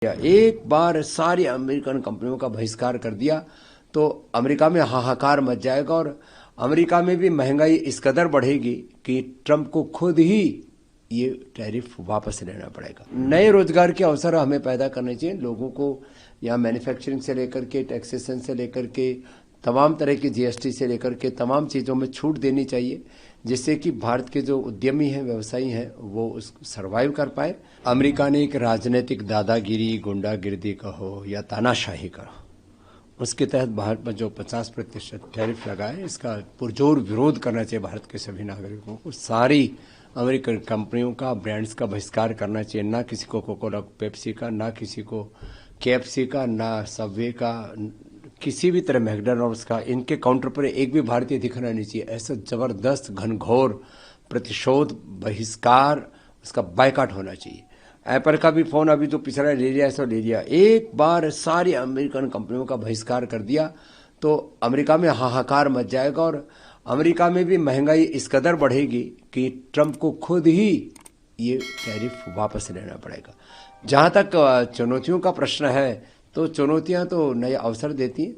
एक बार सारी अमेरिकन कंपनियों का बहिष्कार कर दिया तो अमेरिका में हाहाकार मच जाएगा और अमेरिका में भी महंगाई इस कदर बढ़ेगी कि ट्रंप को खुद ही ये टैरिफ वापस लेना पड़ेगा। नए रोजगार के अवसर हमें पैदा करने चाहिए। लोगों को यहाँ मैन्युफैक्चरिंग से लेकर के टैक्सेशन से लेकर के तमाम तरह की जीएसटी से लेकर के तमाम चीज़ों में छूट देनी चाहिए, जिससे कि भारत के जो उद्यमी हैं, व्यवसायी हैं, वो उस सर्वाइव कर पाए। अमेरिका ने एक राजनीतिक दादागिरी, गुंडागिर्दी कहो या तानाशाही कहो, उसके तहत भारत पर जो 50% टैरिफ लगा है, इसका पुरजोर विरोध करना चाहिए। भारत के सभी नागरिकों को सारी अमेरिकन कंपनियों का, ब्रांड्स का बहिष्कार करना चाहिए। ना किसी को कोकोला पेप्सी का, ना किसी को केएफसी का, ना सबवे का, किसी भी तरह मैकडॉनल्ड्स का, इनके काउंटर पर एक भी भारतीय दिखना नहीं चाहिए। ऐसा जबरदस्त घनघोर प्रतिशोध, बहिष्कार, उसका बायकॉट होना चाहिए। एप्पल का भी फोन अभी जो पिछड़ा ले लिया, ऐसा ले लिया। एक बार सारी अमेरिकन कंपनियों का बहिष्कार कर दिया तो अमेरिका में हाहाकार मच जाएगा और अमेरिका में भी महंगाई इस कदर बढ़ेगी कि ट्रंप को खुद ही ये टैरिफ वापस लेना पड़ेगा। जहां तक चुनौतियों का प्रश्न है, तो चुनौतियां तो नए अवसर देती हैं।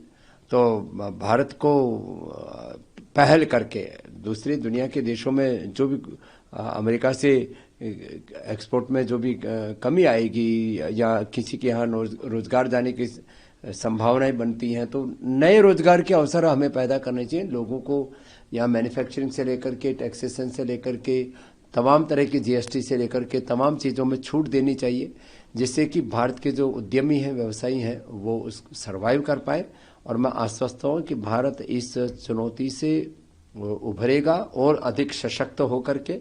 तो भारत को पहल करके दूसरी दुनिया के देशों में जो भी अमेरिका से एक्सपोर्ट में जो भी कमी आएगी या किसी के यहाँ रोजगार जाने की संभावनाएं बनती हैं, तो नए रोजगार के अवसर हमें पैदा करने चाहिए। लोगों को यहाँ मैन्युफैक्चरिंग से लेकर के टैक्सेशन से लेकर के तमाम तरह की जीएसटी से लेकर के तमाम चीज़ों में छूट देनी चाहिए, जिससे कि भारत के जो उद्यमी हैं, व्यवसायी हैं, वो उस सर्वाइव कर पाए। और मैं आश्वस्त हूँ कि भारत इस चुनौती से उभरेगा और अधिक सशक्त होकर के,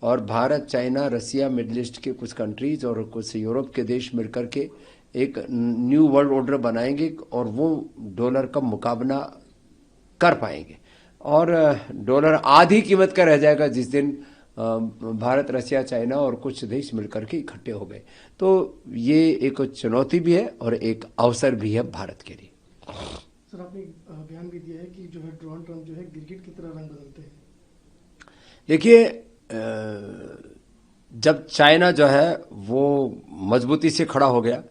और भारत, चाइना, रसिया, मिडिल ईस्ट के कुछ कंट्रीज और कुछ यूरोप के देश मिलकर के एक न्यू वर्ल्ड ऑर्डर बनाएंगे और वो डॉलर का मुकाबला कर पाएंगे और डॉलर आधी कीमत का रह जाएगा जिस दिन भारत, रसिया, चाइना और कुछ देश मिलकर के इकट्ठे हो गए। तो ये एक चुनौती भी है और एक अवसर भी है भारत के लिए। सर, आपने बयान भी दिया है कि जो है डोनाल्ड ट्रंप जो है गिरगिट की तरह रंग बदलते हैं। देखिए, जब चाइना जो है वो मजबूती से खड़ा हो गया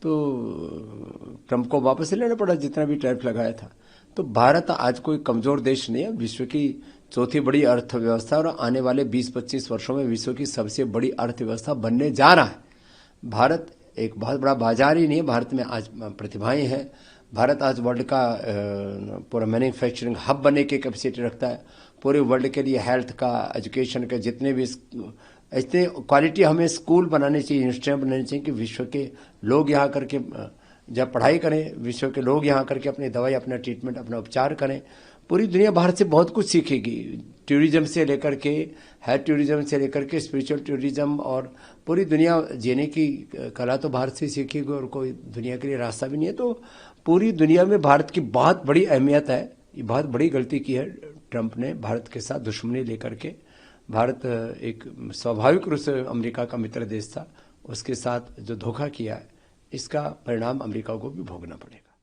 तो ट्रंप को वापस लेना पड़ा जितना भी टैरिफ लगाया था। तो भारत आज कोई कमजोर देश नहीं है, विश्व की चौथी बड़ी अर्थव्यवस्था और आने वाले 20-25 वर्षों में विश्व की सबसे बड़ी अर्थव्यवस्था बनने जा रहा है। भारत एक बहुत बड़ा बाजार ही नहीं है, भारत में आज प्रतिभाएं हैं। भारत आज वर्ल्ड का पूरा मैन्युफैक्चरिंग हब बनने की कैपेसिटी रखता है। पूरे वर्ल्ड के लिए हेल्थ का, एजुकेशन का, जितने भी इतने क्वालिटी हमें स्कूल बनाने चाहिए, यूनिवर्सिटियाँ बनानी चाहिए कि विश्व के लोग यहाँ करके जब पढ़ाई करें, विश्व के लोग यहाँ करके अपनी दवाई, अपना ट्रीटमेंट, अपना उपचार करें। पूरी दुनिया भारत से बहुत कुछ सीखेगी, टूरिज्म से लेकर के, हेल्थ टूरिज्म से लेकर के स्पिरिचुअल टूरिज्म, और पूरी दुनिया जीने की कला तो भारत से सीखेगी और कोई दुनिया के लिए रास्ता भी नहीं है। तो पूरी दुनिया में भारत की बहुत बड़ी अहमियत है। ये बहुत बड़ी गलती की है ट्रंप ने भारत के साथ दुश्मनी लेकर के। भारत एक स्वाभाविक रूप से अमेरिका का मित्र देश था, उसके साथ जो धोखा किया है, इसका परिणाम अमेरिका को भी भोगना पड़ेगा।